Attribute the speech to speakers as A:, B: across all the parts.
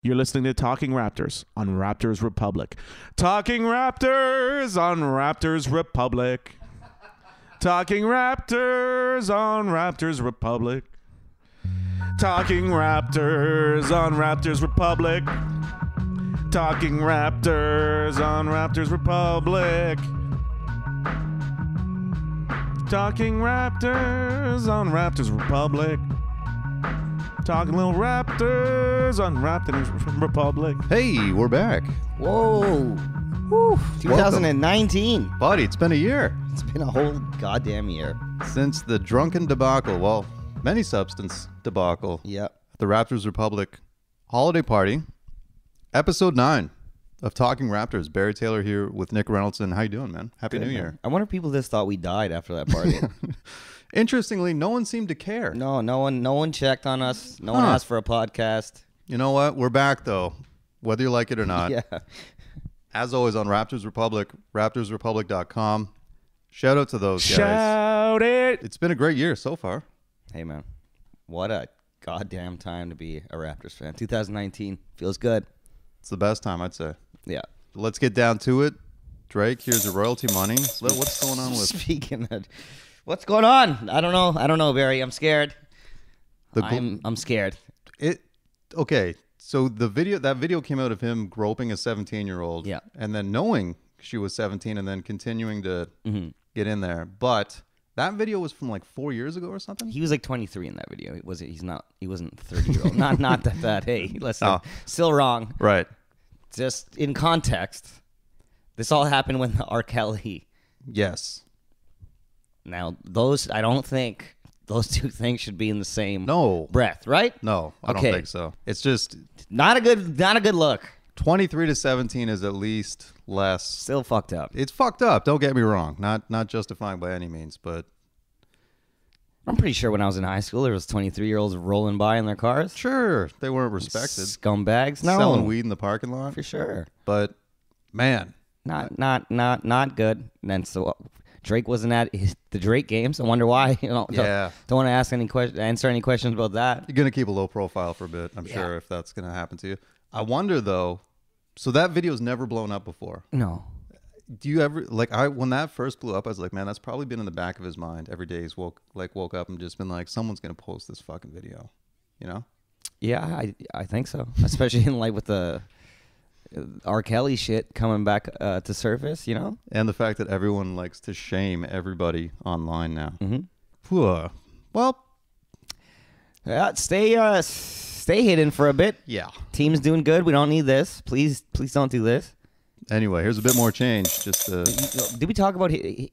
A: You're listening to Talking Raptors on Raptors Republic. Talking Raptors on Raptors Republic. Talking Raptors on Raptors Republic. Talking Raptors on Raptors Republic. Talking Raptors on Raptors Republic. Talking Raptors on Raptors Republic. Talking little Raptors on Raptors Republic.
B: Hey, we're back.
C: Whoa. Woo. 2019.
B: Welcome. Buddy, it's been a year.
C: It's been a whole goddamn year.
B: Since the drunken debacle, well, many substance debacle.
C: Yep.
B: At the Raptors Republic holiday party. Episode 9 of Talking Raptors. Barry Taylor here with Nick Reynolds. How you doing, man? Happy New Year.
C: I wonder if people just thought we died after that party.
B: Interestingly, no one seemed to care.
C: No one checked on us. No one asked for a podcast.
B: You know what? We're back, though, whether you like it or not.
C: Yeah.
B: As always on Raptors Republic, raptorsrepublic.com. Shout out to those guys.
A: Shout it.
B: It's been a great year so far.
C: Hey, man. What a goddamn time to be a Raptors fan. 2019 feels good.
B: It's the best time, I'd say.
C: Yeah.
B: Let's get down to it. Drake, here's your royalty money. What's going on with...
C: Speaking of... What's going on? I don't know, Barry. I'm scared. I'm scared.
B: Okay, so that video came out of him groping a 17-year-old.
C: Yeah. And
B: then knowing she was 17 and then continuing to get in there. But that video was from like 4 years ago or something?
C: He was like 23 in that video. He wasn't 30-year-old. not that. Hey, listen. Still wrong.
B: Right.
C: Just in context, this all happened when the R. Kelly.
B: Yes.
C: Now, I don't think those two things should be in the same breath, right?
B: No, I don't think so. It's just
C: not a good look.
B: 23 to 17 is at least less.
C: Still fucked up.
B: It's fucked up. Don't get me wrong. Not justifying by any means, but
C: I'm pretty sure when I was in high school, there was 23-year-olds rolling by in their cars.
B: Sure, they weren't respected.
C: Scumbags. No,
B: selling weed in the parking lot
C: for sure.
B: But man,
C: not good. And then so. Drake wasn't at the Drake games. I wonder why. Don't want to answer any questions about that.
B: You're gonna keep a low profile for a bit, I'm sure, if that's gonna happen to you. I wonder though. So that video's never blown up before.
C: No.
B: Do you ever when that first blew up? I was like, man, that's probably been in the back of his mind every day. He's woke up and just been like, someone's gonna post this fucking video, you know?
C: Yeah, I think so. Especially in with the R. Kelly shit coming back to surface, you know?
B: And the fact that everyone likes to shame everybody online now.
C: Mm-hmm.
B: Well,
C: stay hidden for a bit.
B: Yeah.
C: Team's doing good. We don't need this. Please don't do this.
B: Anyway, here's a bit more change.
C: Did we talk about him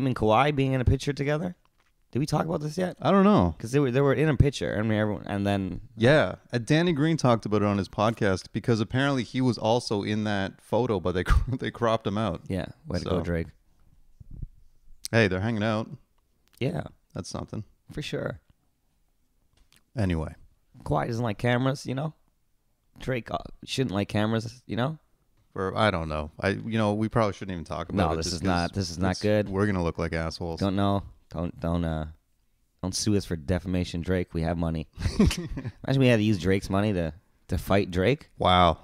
C: and Kawhi being in a picture together? Did we talk about this yet?
B: I don't know.
C: Because they were in a picture, and then...
B: Yeah. Danny Green talked about it on his podcast because apparently he was also in that photo, but they cropped him out.
C: Yeah. Way to go, Drake.
B: Hey, they're hanging out.
C: Yeah.
B: That's something.
C: For sure.
B: Anyway.
C: Kawhi doesn't like cameras, you know? Drake shouldn't like cameras, you know?
B: I don't know. We probably shouldn't even talk about it.
C: No, this is not good.
B: We're going to look like assholes.
C: Don't know. Don't sue us for defamation, Drake. We have money. Imagine we had to use Drake's money to fight Drake.
B: Wow.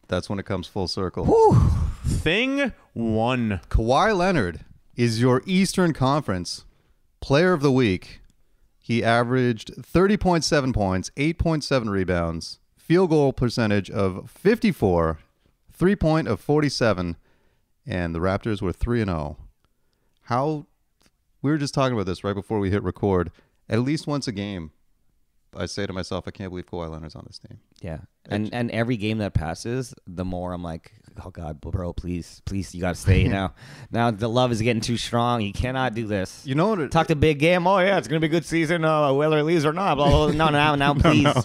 B: That's when it comes full circle.
C: Whew.
A: Thing 1.
B: Kawhi Leonard is your Eastern Conference Player of the Week. He averaged 30.7 points, 8.7 rebounds, field goal percentage of 54, 3-point of 47, and the Raptors were 3-0. We were just talking about this right before we hit record. At least once a game, I say to myself, I can't believe Kawhi Leonard's on this team.
C: Yeah. And every game that passes, the more I'm like, oh, God, bro, please, you got to stay now. Now the love is getting too strong. You cannot do this.
B: You know what?
C: Talk to big game. Oh, yeah, it's going to be a good season, whether it leaves or not. Blah, blah, blah. No,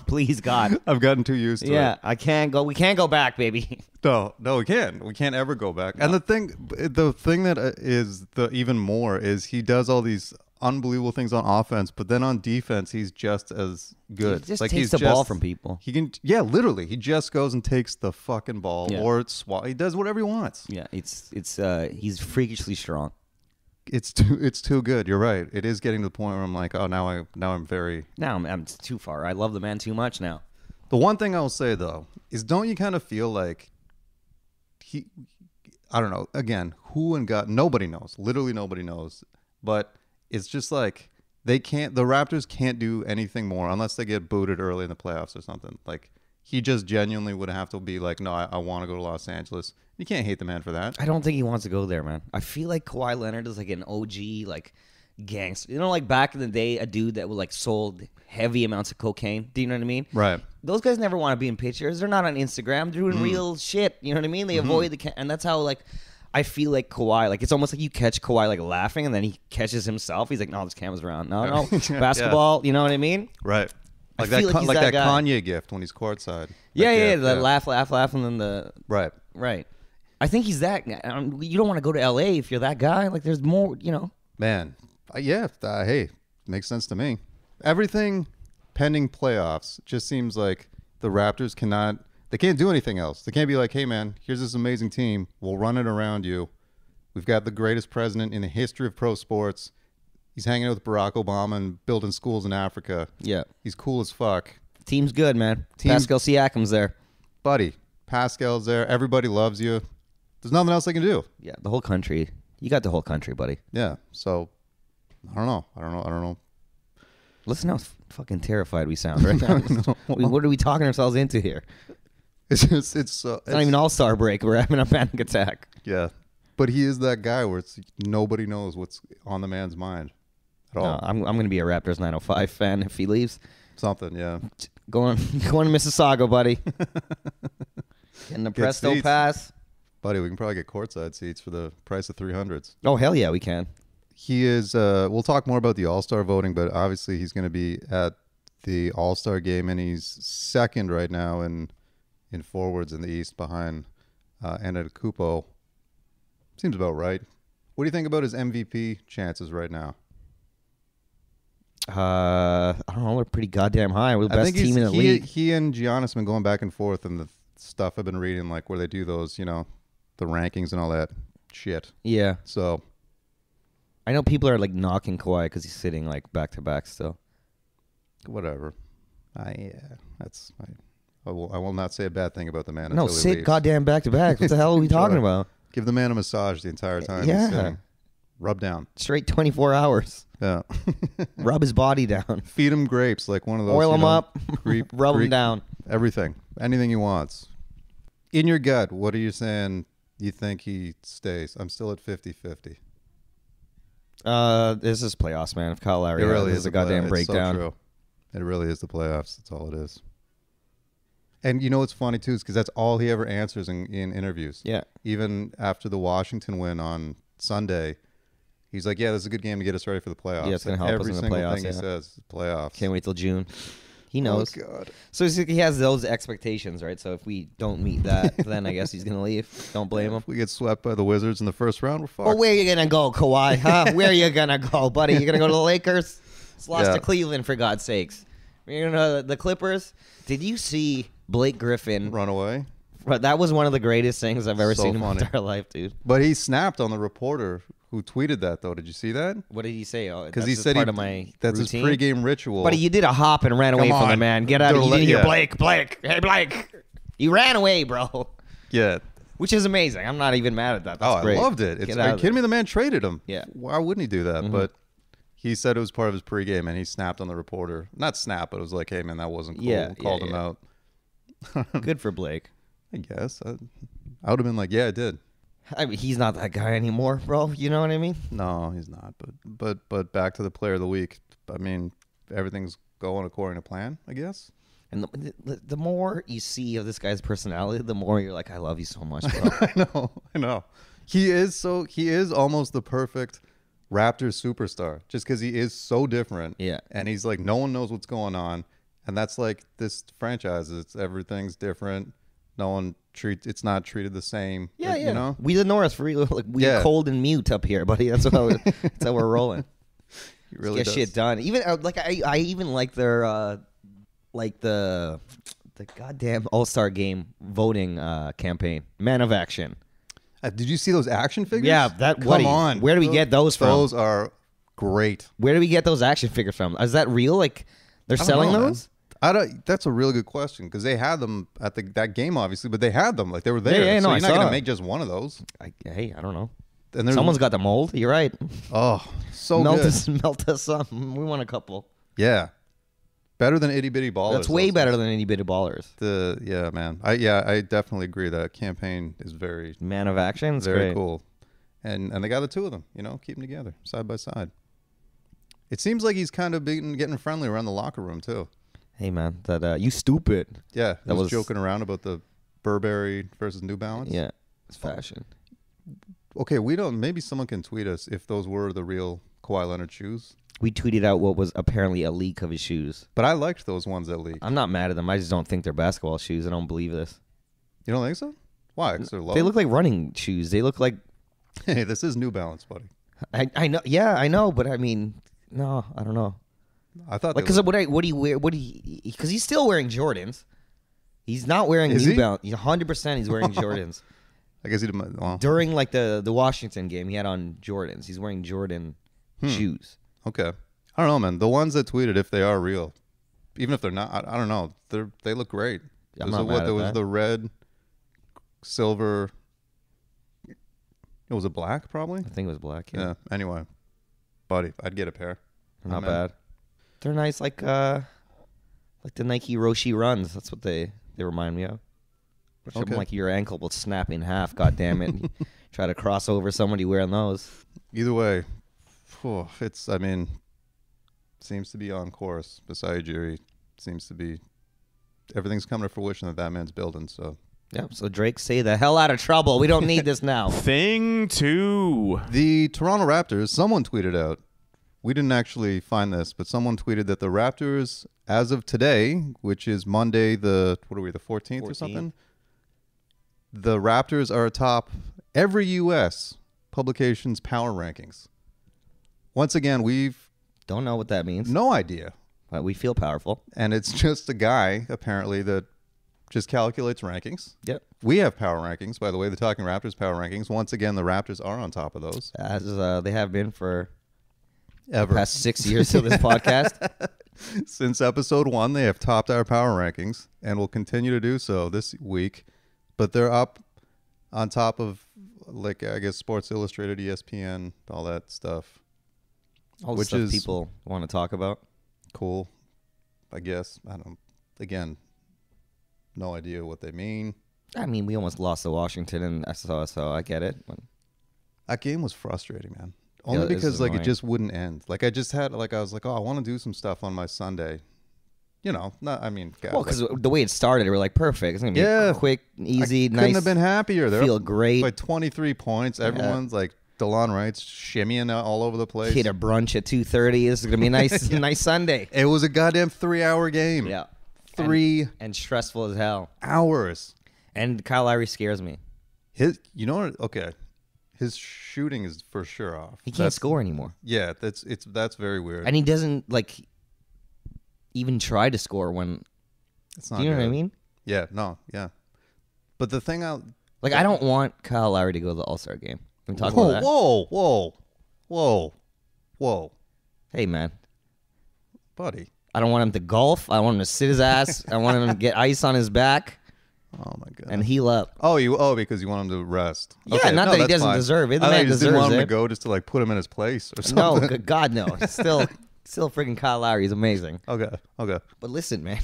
C: please, God.
B: I've gotten too used to it.
C: Yeah, I can't go. We can't go back, baby.
B: No, we can't. We can't ever go back. No. And the thing that is the even more is he does all these unbelievable things on offense, but then on defense, he's just as good.
C: He just takes the ball from people.
B: He can, literally. He just goes and takes the fucking ball, or he does whatever he wants.
C: Yeah, he's freakishly strong.
B: It's too good. You're right. It is getting to the point where I'm like, oh, now I'm too far. I love the man too much now. The one thing I'll say though is, don't you kind of feel like I don't know. Again, who and God, nobody knows. Literally nobody knows. But it's just like the Raptors can't do anything more unless they get booted early in the playoffs or something. Like, he just genuinely would have to be like, no, I want to go to Los Angeles. You can't hate the man for that.
C: I don't think he wants to go there, man. I feel like Kawhi Leonard is like an OG, like gangster. You know, like back in the day, a dude that would like sold heavy amounts of cocaine. Do you know what I mean?
B: Right.
C: Those guys never want to be in pictures. They're not on Instagram. They're doing real shit. You know what I mean? They avoid and that's how like I feel like Kawhi. Like, it's almost like you catch Kawhi like laughing, and then he catches himself. He's like, "No, this camera's around. No, basketball." Yeah. You know what I mean?
B: Right. Like
C: that
B: Kanye gift when he's courtside.
C: Yeah. The laugh, and then the
B: right.
C: I think he's that. You don't want to go to LA if you're that guy. Like, there's more. You know.
B: Man, hey, makes sense to me. Everything pending playoffs just seems like the Raptors they can't do anything else. They can't be like, hey, man, here's this amazing team. We'll run it around you. We've got the greatest president in the history of pro sports. He's hanging out with Barack Obama and building schools in Africa.
C: Yeah.
B: He's cool as fuck.
C: Team's good, man. Pascal Siakam's there.
B: Buddy, Pascal's there. Everybody loves you. There's nothing else they can do.
C: Yeah, the whole country. You got the whole country, buddy.
B: Yeah, so I don't know.
C: Listen how fucking terrified we sound right now. What are we talking ourselves into here?
B: It's
C: not even All-Star break. We're having a panic attack.
B: Yeah, but he is that guy where nobody knows what's on the man's mind at all.
C: I'm going to be a Raptors 905 fan if he leaves.
B: Something, yeah.
C: Going to Mississauga, buddy. Getting the Presto pass.
B: Buddy, we can probably get courtside seats for the price of 300s.
C: Oh, hell yeah, we can.
B: He is, we'll talk more about the All-Star voting, but obviously he's going to be at the All-Star game, and he's second right now in forwards in the East behind Antetokounmpo. Seems about right. What do you think about his MVP chances right now?
C: I don't know. We're pretty goddamn high. We're the best team in the league.
B: He and Giannis have been going back and forth, and the stuff I've been reading, like where they do those, the rankings and all that shit.
C: Yeah.
B: So
C: I know people are like knocking Kawhi because he's sitting like back to back still.
B: Whatever. I will not say a bad thing about the man.
C: No,
B: until he
C: sit
B: leaves.
C: goddamn back to back. What the hell are we talking about?
B: Give the man a massage the entire time.
C: Yeah.
B: He's sitting. Rub down.
C: Straight 24 hours.
B: Yeah.
C: Rub his body down.
B: Feed him grapes like one of those.
C: Oil him up. Rub him down.
B: Everything. Anything he wants. In your gut, what are you saying you think he stays? I'm still at 50-50.
C: This is playoffs, man. If Kyle Lowry is a goddamn breakdown.
B: It's so true. It really is the playoffs. That's all it is. And you know what's funny, too, is because that's all he ever answers in interviews.
C: Yeah.
B: Even after the Washington win on Sunday, he's like, yeah, this is a good game to get us ready for the playoffs.
C: Yeah, it's going to help us in the playoffs.
B: Every single thing he says, playoffs.
C: Can't wait till June. He knows.
B: Oh, God.
C: So he has those expectations, right? So if we don't meet that, then I guess he's going to leave. Don't blame him.
B: If we get swept by the Wizards in the first round, we're fucked.
C: Well, where are you going to go, Kawhi? Huh? Where are you going to go, buddy? You going to go to the Lakers? It's lost to Cleveland, for God's sakes. You're going to the Clippers? Did you see Blake Griffin
B: run away?
C: But that was one of the greatest things I've ever seen in my entire life, dude.
B: But he snapped on the reporter who tweeted that, though. Did you see that?
C: What did he say? Oh,
B: because he said
C: part of my
B: that's
C: routine.
B: his pregame ritual.
C: But you did a hop and ran away from the man. Get out of here. You didn't hear Blake. Hey, Blake. You ran away, bro.
B: Yeah.
C: Which is amazing. I'm not even mad at that. That's great.
B: I loved it. Are you kidding me? The man traded him.
C: Yeah.
B: Why wouldn't he do that? Mm-hmm. But he said it was part of his pregame, and he snapped on the reporter. Not snap, but it was like, hey, man, that wasn't cool.
C: Yeah,
B: Called him out.
C: Good for Blake.
B: I guess. I would have been like, yeah, I did.
C: I mean, he's not that guy anymore, bro. You know what I mean?
B: No, he's not. But back to the player of the week. I mean, everything's going according to plan, I guess.
C: And the more you see of this guy's personality, the more you're like, I love you so much, bro.
B: I know. He is almost the perfect Raptors superstar, just because he is so different.
C: Yeah.
B: And he's like, no one knows what's going on. And that's like this franchise. Everything's different. It's not treated the same.
C: Yeah,
B: You know?
C: We the North for real. Like, we're cold and mute up here, buddy. That's how we're rolling.
B: He really
C: does. Shit done. Even like I even like their like the goddamn All-Star game voting campaign. Man of Action.
B: Did you see those action figures?
C: Yeah,
B: Come on.
C: Where do we get those from?
B: Those are great.
C: Where do we get those action figures from? Is that real? Like they're selling those?
B: I don't. That's a really good question because they had them at that game, obviously, but they had them like they were there.
C: Yeah,
B: so
C: no,
B: you're
C: I
B: not
C: saw
B: gonna
C: it.
B: make just one of those.
C: I don't know.
B: And there's
C: Someone's got the mold. You're right.
B: so
C: melt
B: good.
C: melt us some. We want a couple.
B: Yeah, better than itty bitty ballers.
C: That's way better than any bit of ballers.
B: Yeah, man. I definitely agree that campaign is very
C: Man of action. It's
B: very
C: great.
B: cool, and they got the two of them. Keep them together side by side. It seems like he's kind of getting friendly around the locker room too.
C: Hey man, that you stupid.
B: Yeah,
C: That
B: was
C: was-
B: joking around about the Burberry versus New Balance.
C: Yeah, it's fashion.
B: Okay, we don't. Maybe someone can tweet us if those were the real Kawhi Leonard shoes.
C: We tweeted out what was apparently a leak of his shoes.
B: But I liked those ones that leaked.
C: I'm not mad at them. I just don't think they're basketball shoes. I don't believe this.
B: You don't think so? Why? Because they're low.
C: They look like running shoes. They look like
B: Hey, this is New Balance, buddy.
C: I know. Yeah, I know. But I mean, no, I don't know.
B: I thought
C: Like,
B: they
C: because
B: looked-
C: what do you wear? Because he's still wearing Jordans. He's not wearing
B: Is
C: New
B: he?
C: Balance. 100% he's wearing Jordans.
B: I guess he didn't. Well,
C: During like the Washington game, he had on Jordans. He's wearing Jordan shoes.
B: okay. I don't know, man. The ones that tweeted, if they are real, even if they're not, I don't know. They look great.
C: I'm not mad at
B: There was
C: that.
B: the red, silver. It was a black, probably.
C: I think it was black. Yeah,
B: Yeah. Anyway, buddy, I'd get a pair.
C: not
B: I'm in.
C: bad. They're nice, like the Nike Roshi runs. That's what they remind me of. Something
B: Okay.
C: like your ankle will snap in half. God damn it! Try to cross over somebody wearing those.
B: Either way, it's. I mean, seems to be on course. Beside Jerry, seems to be everything's coming to fruition that man's building. So
C: Yeah. So Drake, stay the hell out of trouble. We don't need this now.
A: Thing 2.
B: the Toronto Raptors. Someone tweeted out. We didn't actually find this, but someone tweeted that the Raptors, as of today, which is Monday, the 14th or something. The Raptors are atop every U.S. publication's power rankings. Once again, we've
C: Don't know what that means.
B: no idea.
C: But we feel powerful.
B: And it's just a guy, apparently, that just calculates rankings.
C: Yep.
B: We have power rankings, by the way, the Talking Raptors power rankings. Once again, the Raptors are on top of those.
C: As they have been for
B: Ever.
C: the past 6 years of this podcast.
B: Since episode 1, they have topped our power rankings and will continue to do so this week. But they're up on top of, like, I guess, Sports Illustrated, ESPN, all that stuff.
C: All the
B: Which
C: stuff
B: is-
C: people want to talk about.
B: Cool, I guess. I don't, again, no idea what they mean.
C: I mean, we almost lost to Washington, and so I get it. But
B: That game was frustrating, man. Only
C: Yeah, it is
B: because, like, it
C: annoying.
B: just wouldn't end. Like, I just had, like, I was like, oh, I want to do some stuff on my Sunday. Not, I mean, God,
C: well, because the way it started, we're like, perfect. It's gonna be
B: Yeah.
C: quick, easy,
B: couldn't
C: nice.
B: have been happier. They're
C: feel
B: up
C: great.
B: by 23 points. Everyone's like DeLon Wright's shimmying out all over the place.
C: Hit a brunch at 2:30. This is gonna be a nice, nice Sunday.
B: It was a goddamn 3-hour game.
C: Yeah,
B: 3
C: and stressful as hell.
B: hours.
C: And Kyle Lowry scares me.
B: You know what? Okay, his shooting is for sure off.
C: He can't score anymore,
B: Yeah, that's very weird.
C: and he doesn't like even try to score when.
B: It's
C: Do
B: not
C: you know what I
B: good.
C: mean?
B: Yeah, no, yeah. But the thing
C: Like, I don't want Kyle Lowry to go to the All-Star game. Can we talk
B: whoa,
C: about that?
B: whoa,
C: Hey, man.
B: buddy.
C: I don't want him to golf. I want him to sit his ass. I want him to get ice on his back
B: Oh my god.
C: and heal up.
B: Because you want him to rest.
C: Yeah,
B: Okay,
C: not
B: no,
C: that he
B: that's
C: doesn't
B: fine.
C: deserve it. The
B: I thought
C: man
B: you just didn't want him
C: deserves
B: to
C: it.
B: go just to like put him in his place or
C: No,
B: something.
C: good God, no. Still freaking Kyle Lowry is amazing.
B: Okay.
C: But listen, man.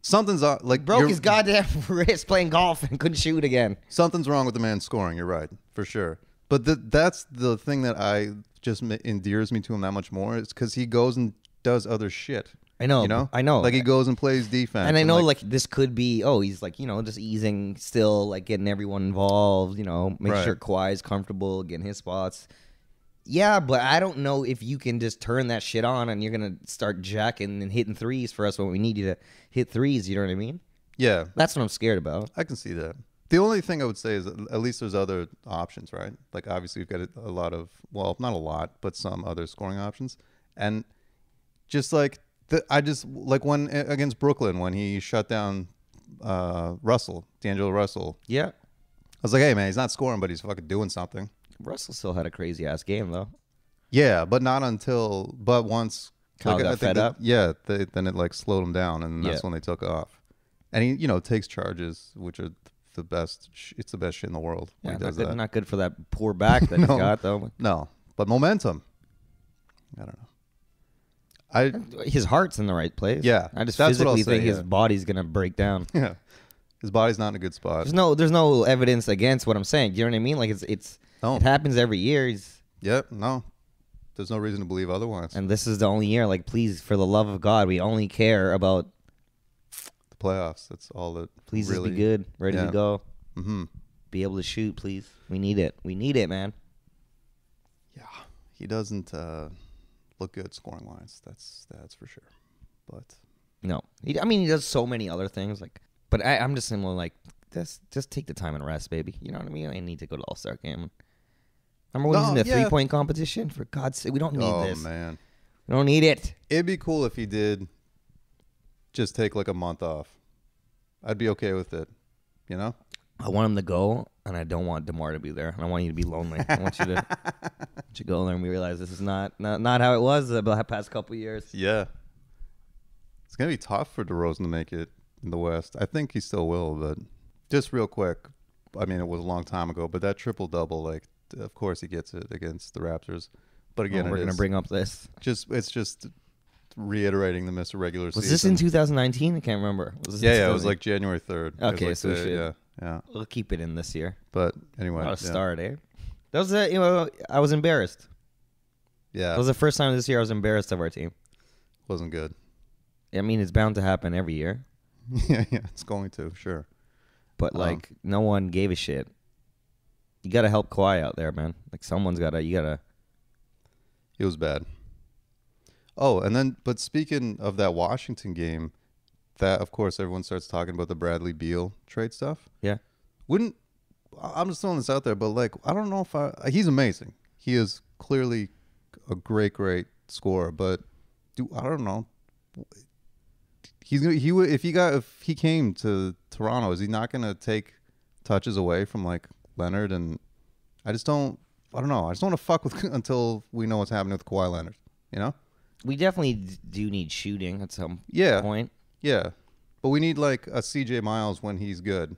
B: Something's like
C: Broke his goddamn wrist playing golf and couldn't shoot again.
B: Something's wrong with the man scoring. You're right, for sure. But that's the thing that I just endears me to him that much more. It's because he goes and does other shit.
C: I know.
B: You know,
C: I know.
B: Like he goes and plays defense.
C: And I know, like, this could be, he's like, just easing still, like, getting everyone involved, make
B: Right.
C: sure Kawhi's comfortable, getting his spots. Yeah, but I don't know if you can just turn that shit on and you're going to start jacking and hitting threes for us when we need you to hit threes. You know what I mean?
B: yeah,
C: That's what I'm scared about.
B: I can see that. The only thing I would say is at least there's other options, right? Like obviously we've got a lot of, well, not a lot, but some other scoring options, and just like I just like when against Brooklyn when he shut down D'Angelo Russell.
C: Yeah.
B: I was like, hey man, he's not scoring, but he's fucking doing something.
C: Russell still had a crazy-ass game, though.
B: Yeah, but not until, but once
C: Kyle got fed up.
B: Yeah, then it like slowed him down, and that's
C: Yeah.
B: when they took off. And he, takes charges, which are the best. It's the best shit in the world. When
C: Yeah,
B: he does
C: not good,
B: that.
C: not good for that poor back that he's
B: No.
C: got though.
B: No, but momentum. I don't know.
C: His heart's in the right place.
B: Yeah,
C: I just
B: that's what I'll
C: physically
B: say,
C: think his
B: yeah.
C: body's gonna break down.
B: Yeah, his body's not in a good spot.
C: There's no evidence against what I'm saying. Do you know what I mean? Like it happens every year.
B: Yep. No, there's no reason to believe otherwise.
C: And this is the only year. Like, please, for the love of God, we only care about.
B: The playoffs. That's all that.
C: Please
B: really,
C: just be good, ready
B: yeah.
C: to go,
B: Mm-hmm.
C: be able to shoot. Please, we need it. We need it, man.
B: Yeah, he doesn't look good scoring wise. That's for sure. But
C: No, he does so many other things. Like, but I'm just similar. Like, just take the time and rest, baby. You know what I mean? I need to go to the All-Star game. Remember when he's in the 3-point competition? For God's sake, we don't need this.
B: Oh man,
C: we don't need it.
B: it'd be cool if he did. Just take like a month off. I'd be okay with it. You know.
C: I want him to go, and I don't want DeMar to be there. And I want you to be lonely. I want you to go there and we realize this is not how it was the past couple of years.
B: Yeah. It's gonna be tough for DeRozan to make it in the West. I think he still will, but just real quick. I mean, it was a long time ago, but that triple double, like, of course he gets it against the Raptors. But again,
C: we're gonna bring up this.
B: It's just reiterating the miss of regular season.
C: Was this in 2019? I can't remember. Was this
B: Yeah, it was like January 3rd.
C: Okay,
B: like
C: so we should.
B: yeah.
C: We'll keep it in this year.
B: But anyway,
C: Not a start, eh? That was I was embarrassed.
B: Yeah,
C: That was the first time this year I was embarrassed of our team.
B: wasn't good.
C: I mean, it's bound to happen every year,
B: yeah, it's going to, sure.
C: but like no one gave a shit. You gotta help Kawhi out there, man. Like someone's gotta. You gotta.
B: It was bad. Oh, and then, but speaking of that Washington game, that of course everyone starts talking about the Bradley Beal trade stuff.
C: Yeah.
B: I'm just throwing this out there, but like I don't know if he's amazing. He is clearly a great scorer, but I don't know. If he came to Toronto, is he not going to take touches away from like Leonard? And I don't know. I just don't want to fuck with until we know what's happening with Kawhi Leonard. You know?
C: We definitely do need shooting at some point.
B: Yeah, but we need like a CJ Miles when he's good.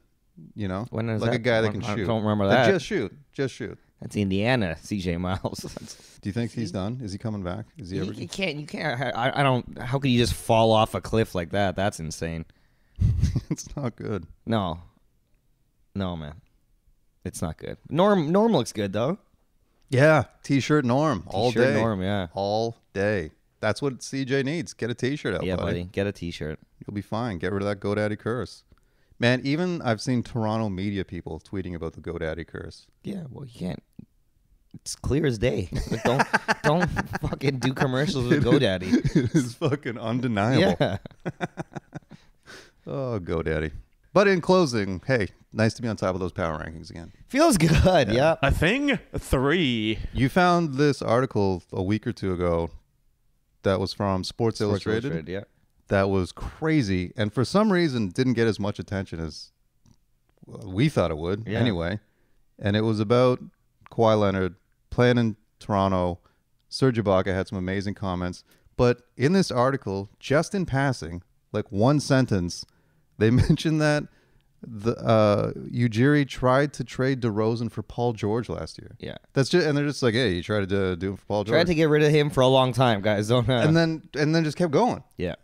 B: You know,
C: When is
B: like
C: that?
B: a guy that can
C: I
B: shoot.
C: don't remember
B: Like,
C: that.
B: Just shoot.
C: That's Indiana, CJ Miles.
B: Do you think he's done? Is he coming back? Is he ever?
C: You can't. I don't. How could you just fall off a cliff like that? That's insane.
B: It's not good.
C: No, man, it's not good. Norm looks good though.
B: Yeah, t-shirt Norm all
C: T-shirt
B: day.
C: Norm, yeah.
B: All day. That's what CJ needs. Get a t-shirt out,
C: Yeah,
B: buddy.
C: buddy, get a T-shirt.
B: You'll be fine. Get rid of that GoDaddy curse. Man, even I've seen Toronto media people tweeting about the GoDaddy curse.
C: Yeah, well, you can't. It's clear as day. Like, don't fucking do commercials with GoDaddy.
B: It's fucking undeniable.
C: Yeah.
B: Oh, GoDaddy. But in closing, hey, nice to be on top of those power rankings again.
C: Feels good. Yeah.
A: A thing? 3.
B: You found this article a week or two ago that was from Sports Illustrated.
C: Yeah.
B: That was crazy, and for some reason didn't get as much attention as we thought it would.
C: Yeah.
B: Anyway, and it was about Kawhi Leonard playing in Toronto. Serge Ibaka had some amazing comments, but in this article, just in passing, like one sentence, they mentioned that the Ujiri tried to trade DeRozan for Paul George last year.
C: Yeah.
B: That's just, and they're just like, hey, you tried to do it for Paul George,
C: Tried to get rid of him for a long time, guys. Don't.
B: and then just kept going.
C: Yeah.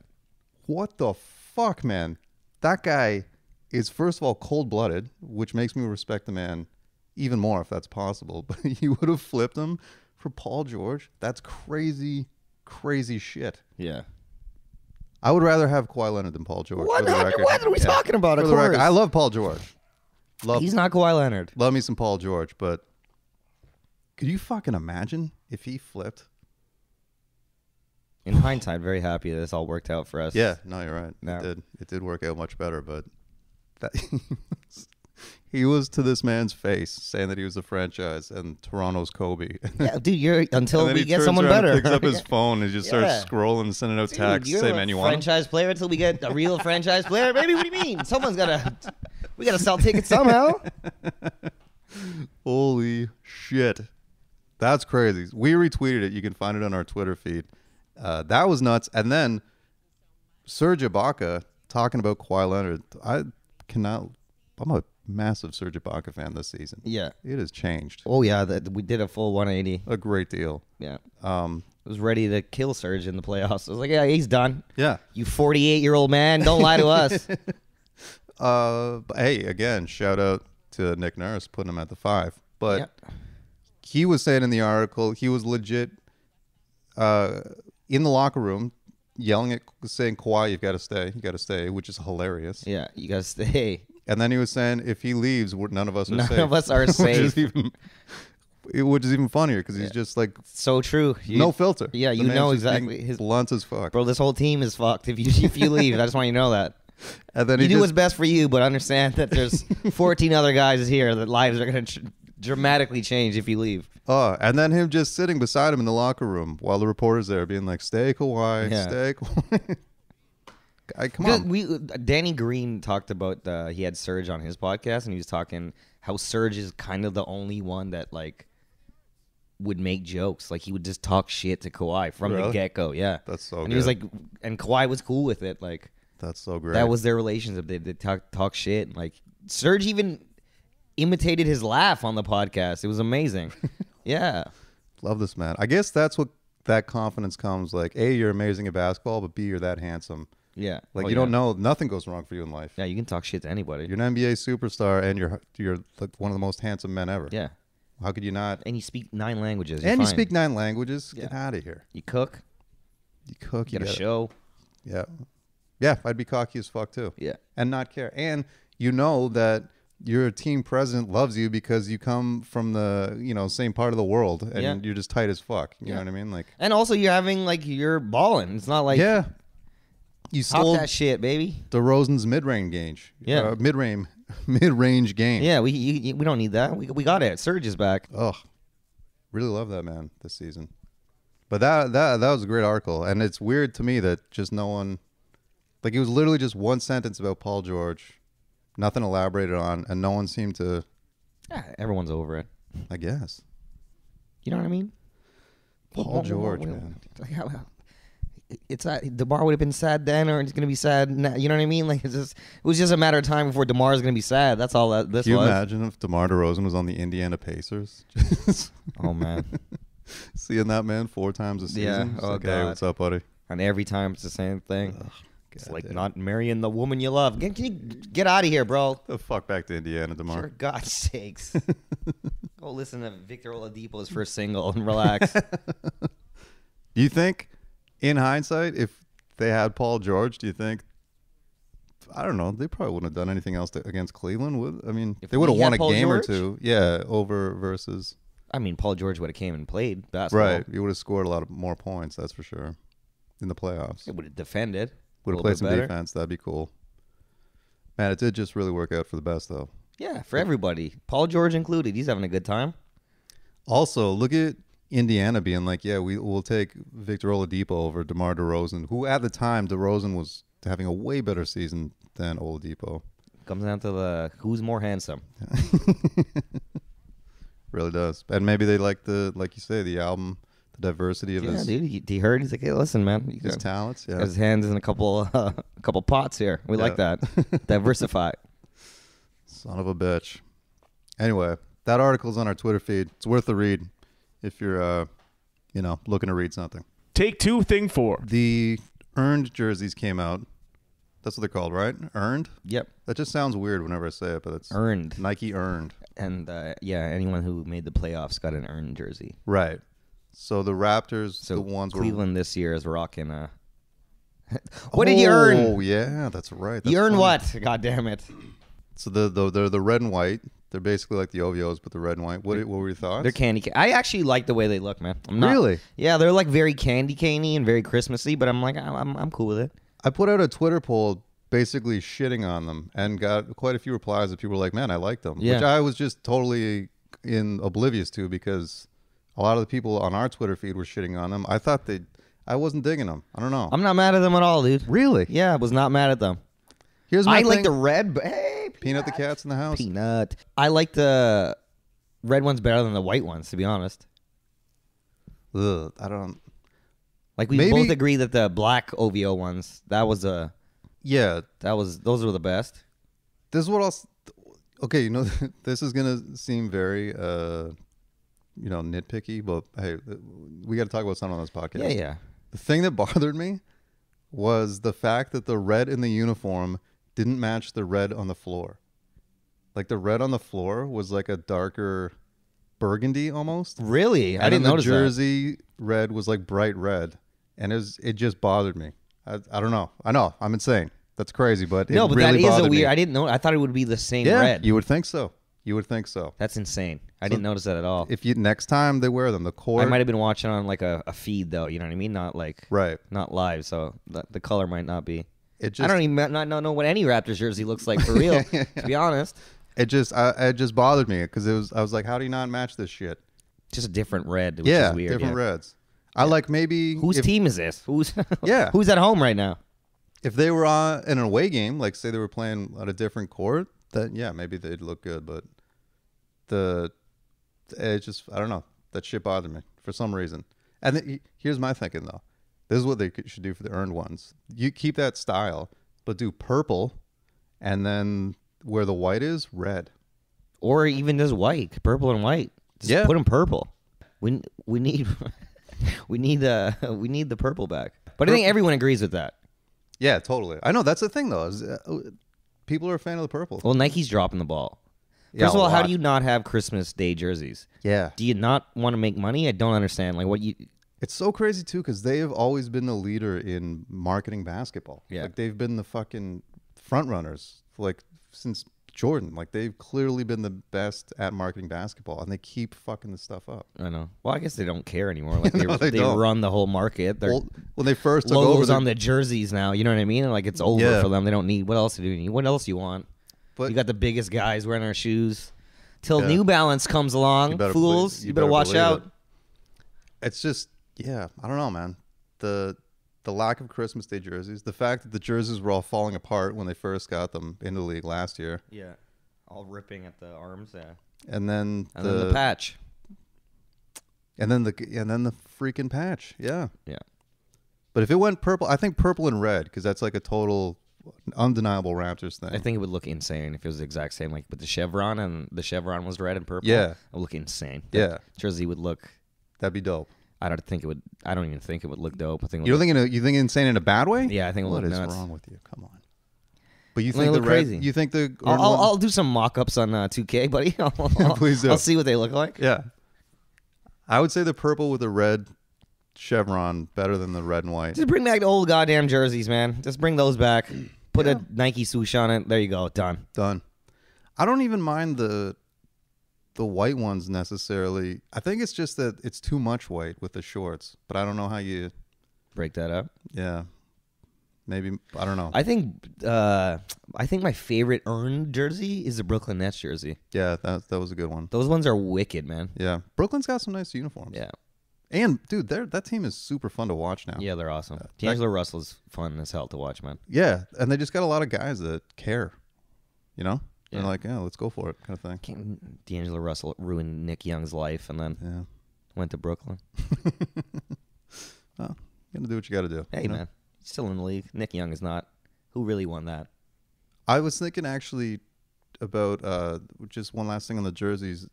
B: What the fuck, man? That guy is, first of all, cold-blooded, which makes me respect the man even more if that's possible. But you would have flipped him for Paul George? That's crazy, crazy shit.
C: Yeah.
B: I would rather have Kawhi Leonard than Paul George.
C: What?
B: For the record.
C: What are we talking about?
B: For
C: Of
B: the record,
C: course.
B: I love Paul George.
C: He's not Kawhi Leonard.
B: Love me some Paul George, but could you fucking imagine if he flipped?
C: In hindsight, very happy that this all worked out for us.
B: Yeah, no, you're right.
C: No.
B: It did work out much better, but that he was to this man's face saying that he was the franchise and Toronto's Kobe.
C: Yeah, dude, until
B: And then
C: we
B: he
C: get
B: turns
C: someone
B: around and
C: better.
B: picks up his phone and just starts scrolling and sending out
C: Dude,
B: texts.
C: you're
B: Say,
C: a
B: man, you want him?
C: franchise player until we get a real franchise player? Baby, what do you mean? We gotta sell tickets somehow.
B: Holy shit. That's crazy. We retweeted it. You can find it on our Twitter feed. That was nuts. And then Serge Ibaka talking about Kawhi Leonard. I'm a massive Serge Ibaka fan this season.
C: Yeah.
B: It has changed
C: Oh yeah, we did a full 180.
B: a great deal.
C: Yeah. I was ready to kill Serge in the playoffs. I was like, yeah, he's done.
B: Yeah.
C: You 48-year-old man, don't lie to us.
B: But hey, again, shout out to Nick Nurse putting him at the 5. But
C: Yeah.
B: he was saying in the article he was legit in the locker room saying, Kawhi, you got to stay, which is hilarious.
C: Yeah, you gotta stay.
B: And then he was saying, if he leaves, none of us are safe.
C: None of us are safe.
B: Which is even funnier because he's just like
C: So true.
B: no filter.
C: Yeah,
B: The
C: you
B: man's
C: know
B: just being
C: exactly. His
B: blunt as fuck.
C: bro, this whole team is fucked. If you leave, I just want you to know that.
B: And then
C: You
B: he
C: do
B: just,
C: what's best for you, but understand that there's 14 other guys here that lives are going to dramatically change if you leave.
B: and then him just sitting beside him in the locker room while the reporter's there being like, stay Kawhi,
C: Yeah.
B: stay Kawhi. Come on.
C: Danny Green talked about he had Serge on his podcast, and he was talking how Serge is kind of the only one that like would make jokes. Like he would just talk shit to Kawhi from the
B: Really?
C: get-go. Yeah.
B: That's so
C: And
B: good.
C: he was like, and Kawhi was cool with it. Like
B: That's so great.
C: that was their relationship. They talk shit. Like Serge even imitated his laugh on the podcast. It was amazing. Yeah.
B: Love this man. I guess that's what that confidence comes like. A, you're amazing at basketball, but B, you're that handsome.
C: Yeah.
B: Like
C: Oh,
B: you
C: yeah.
B: don't know, nothing goes wrong for you in life.
C: Yeah, you can talk shit to anybody.
B: You're an NBA superstar, and you're like one of the most handsome men ever.
C: Yeah.
B: How could you not?
C: And you speak 9 languages. You're
B: And you
C: fine.
B: speak 9 languages.
C: Yeah.
B: Get out of here.
C: You cook.
B: You cook.
C: You got a
B: gotta-
C: show.
B: Yeah. Yeah, I'd be cocky as fuck too.
C: Yeah.
B: And not care. And you know that your team president loves you because you come from the, same part of the world and
C: Yeah.
B: you're just tight as fuck. You
C: Yeah.
B: know what I mean? Like,
C: And also, you're having you're balling. It's not like
B: yeah. You
C: talk
B: stole
C: that shit, baby.
B: DeRozan's mid-range game.
C: Yeah.
B: Mid-range game.
C: Yeah, we don't need that. We got it. Serge is back.
B: Oh, really love that man this season. But that was a great article, and it's weird to me that just no one, like it was literally just one sentence about Paul George, nothing elaborated on, and no one seemed to.
C: Everyone's over it.
B: I guess
C: You know what I mean?
B: Paul George, man.
C: It's DeMar would have been sad then, or it's gonna be sad now. You know what I mean? Like it was just a matter of time before DeMar is gonna be sad. That's all that this
B: Can you
C: was.
B: imagine if DeMar DeRozan was on the Indiana Pacers? Just
C: Oh man!
B: seeing that man 4 times a season.
C: Yeah.
B: It's
C: Oh,
B: like, hey,
C: God.
B: what's up, buddy?
C: And every time it's the same thing. It's
B: God
C: like
B: damn.
C: not marrying the woman you love. Can you get out of here, bro?
B: The fuck back to Indiana, DeMar.
C: For God's sakes. Go listen to Victor Oladipo's first single and relax.
B: Do you think, in hindsight, if they had Paul George, do you think? I don't know. They probably wouldn't have done anything else against Cleveland. I mean,
C: If
B: they would have
C: we had
B: won a
C: Paul
B: game
C: George?
B: or two. Yeah, over versus.
C: I mean, Paul George would have came and played basketball.
B: Right. You would have scored a lot more points, that's for sure, in the playoffs.
C: It would have defended.
B: Would
C: a
B: have
C: little
B: played
C: bit
B: some
C: better.
B: defense. That'd be cool. Man, it did just really work out for the best, though.
C: Yeah, for everybody. Paul George included. He's having a good time.
B: Also, look at Indiana being like, yeah, we'll take Victor Oladipo over DeMar DeRozan, who at the time, DeRozan was having a way better season than Oladipo.
C: Comes down to the who's more handsome.
B: Really does. And maybe they like like you say, the album, the diversity of
C: Yeah,
B: his
C: dude. He heard. He's like, hey, listen, man. You
B: his
C: got
B: talents. Yeah.
C: his hands in a couple pots here. We like
B: Yeah.
C: that. Diversify.
B: Son of a bitch. Anyway, that article's on our Twitter feed. It's worth the read if you're, looking to read something.
A: Take 2, thing 4.
B: The earned jerseys came out. That's what they're called, right? Earned?
C: Yep.
B: That just sounds weird whenever I say it, but it's
C: Earned.
B: Nike earned.
C: And anyone who made the playoffs got an earned jersey.
B: Right. So the Raptors,
C: So
B: the ones
C: Cleveland this year is rocking. What did you earn?
B: Oh, yeah, that's right. That's
C: You earned
B: funny.
C: what? God damn it!
B: So they're the red and white. They're basically like the OVOs, but the red and white. What were your thoughts?
C: They're candy. I actually like the way they look, man. I'm not,
B: Really?
C: Yeah, they're like very candy caney and very Christmassy. But I'm like, I'm cool with it.
B: I put out a Twitter poll basically shitting on them and got quite a few replies of people were like, man, I like them.
C: Yeah.
B: Which I was just totally oblivious to because a lot of the people on our Twitter feed were shitting on them. I wasn't digging them. I don't know.
C: I'm not mad at them at all, dude.
B: Really?
C: Yeah, I was not mad at them.
B: Here's my
C: I like
B: thing.
C: the red. But hey,
B: Peanut the cat's in the house.
C: Peanut. I like the red ones better than the white ones, to be honest.
B: Ugh, I don't.
C: Like we
B: Maybe-
C: both agree that the black OVO ones, those were the best.
B: This is what else. Okay, you know, this is gonna seem very, nitpicky, but hey, we got to talk about something on this podcast.
C: Yeah, yeah.
B: The thing that bothered me was the fact that the red in the uniform didn't match the red on the floor. Like the red on the floor was like a darker burgundy almost.
C: Really? I
B: And
C: didn't
B: then
C: notice
B: the jersey red was like bright red, and it just bothered me. I don't know. I know I'm insane. That's crazy, but
C: that. No,
B: it
C: but
B: really
C: that is a
B: bothered
C: weird.
B: me.
C: I didn't know. I thought it would be the same
B: Yeah,
C: red.
B: you would think so. You would think so.
C: That's insane. I didn't notice that at all.
B: If you next time they wear them, the
C: I
B: core
C: might have been watching on like a feed though. You know what I mean? Not like
B: right.
C: not live. So the color might not be.
B: It just
C: I don't even not know what any Raptors jersey looks like for real. To be honest,
B: it just bothered me because I was like, how do you not match this shit?
C: just a different red. Which
B: Yeah,
C: is weird.
B: different
C: yeah.
B: reds. I like maybe
C: Whose team is this? Who's
B: Yeah.
C: Who's at home right now?
B: if they were in an away game, like say they were playing on a different court, then yeah, maybe they'd look good. But it just I don't know, that shit bothered me for some reason. And here's my thinking though. This is what they should do for the earned ones. You keep that style, but do purple, and then where the white is, red.
C: Or even just white, purple and white. Just
B: Yeah.
C: put them purple. We need we need the purple back. But I think everyone agrees with that.
B: Yeah, totally. I know that's the thing though. Is, people are a fan of the purple.
C: Well, Nike's dropping the ball.
B: Yeah,
C: First of
B: a
C: all, how
B: lot.
C: do you not have Christmas Day jerseys?
B: Yeah,
C: Do you not want to make money? I don't understand. Like what you
B: it's so crazy too because they have always been the leader in marketing basketball.
C: Yeah.
B: Like they've been the fucking front runners like since Jordan. Like they've clearly been the best at marketing basketball, and they keep fucking the stuff up.
C: I know. Well, I guess they don't care anymore. Like
B: No, they
C: they
B: don't.
C: run the whole market. Their
B: Well, when they first took over,
C: logos
B: the-
C: on the jerseys now. You know what I mean? Like it's over
B: Yeah.
C: for them. They don't need. What else do you need? What else you want?
B: But
C: You got the biggest guys wearing our shoes. Till
B: Yeah.
C: New Balance comes along,
B: You better
C: fools.
B: believe-
C: You better watch
B: believe
C: out.
B: it. It's just, yeah, I don't know, man. The lack of Christmas Day jerseys, the fact that the jerseys were all falling apart when they first got them in the league last year,
C: Yeah, all ripping at the arms. Yeah,
B: and then
C: and then the patch.
B: and then the freaking patch, yeah.
C: Yeah.
B: But if it went purple, I think purple and red because that's like a total undeniable Raptors thing.
C: I think it would look insane if it was the exact same, like with the chevron and the chevron was red and purple.
B: Yeah.
C: it would look insane.
B: Yeah.
C: That jersey would look.
B: That'd be dope.
C: I don't even think it would look dope. I think it would
B: You don't
C: look,
B: think you think insane in a bad way?
C: Yeah, I think it would
B: What
C: look
B: is
C: nuts.
B: wrong with you? Come on. But you
C: They
B: think the
C: look
B: red?
C: crazy.
B: You think the
C: I'll do some mock-ups on 2K, buddy.
B: Please do.
C: I'll see what they look like.
B: Yeah. I would say the purple with the red chevron better than the red and white.
C: Just bring back the old goddamn jerseys, man. Just bring those back. Put a Nike swoosh on it. There you go. Done.
B: Done. I don't even mind the white ones necessarily. I think it's just that it's too much white with the shorts. But I don't know how you.
C: Break that up.
B: Yeah. Maybe I don't know.
C: I think my favorite earned jersey is the Brooklyn Nets jersey.
B: Yeah, that was a good one.
C: Those ones are wicked, man.
B: Yeah, Brooklyn's got some nice uniforms.
C: Yeah.
B: And dude, that team is super fun to watch now.
C: Yeah, they're awesome. D'Angelo Russell's fun as hell to watch, man.
B: Yeah, and they just got a lot of guys that care. You know,
C: Yeah.
B: they're like, yeah, let's go for it, kind of thing.
C: Can't D'Angelo Russell ruined Nick Young's life and then
B: Yeah.
C: went to Brooklyn.
B: Well, you gotta do what you gotta do.
C: Hey,
B: you know?
C: man. He's still in the league. Nick Young is not. Who really won that?
B: I was thinking actually about just one last thing on the jerseys,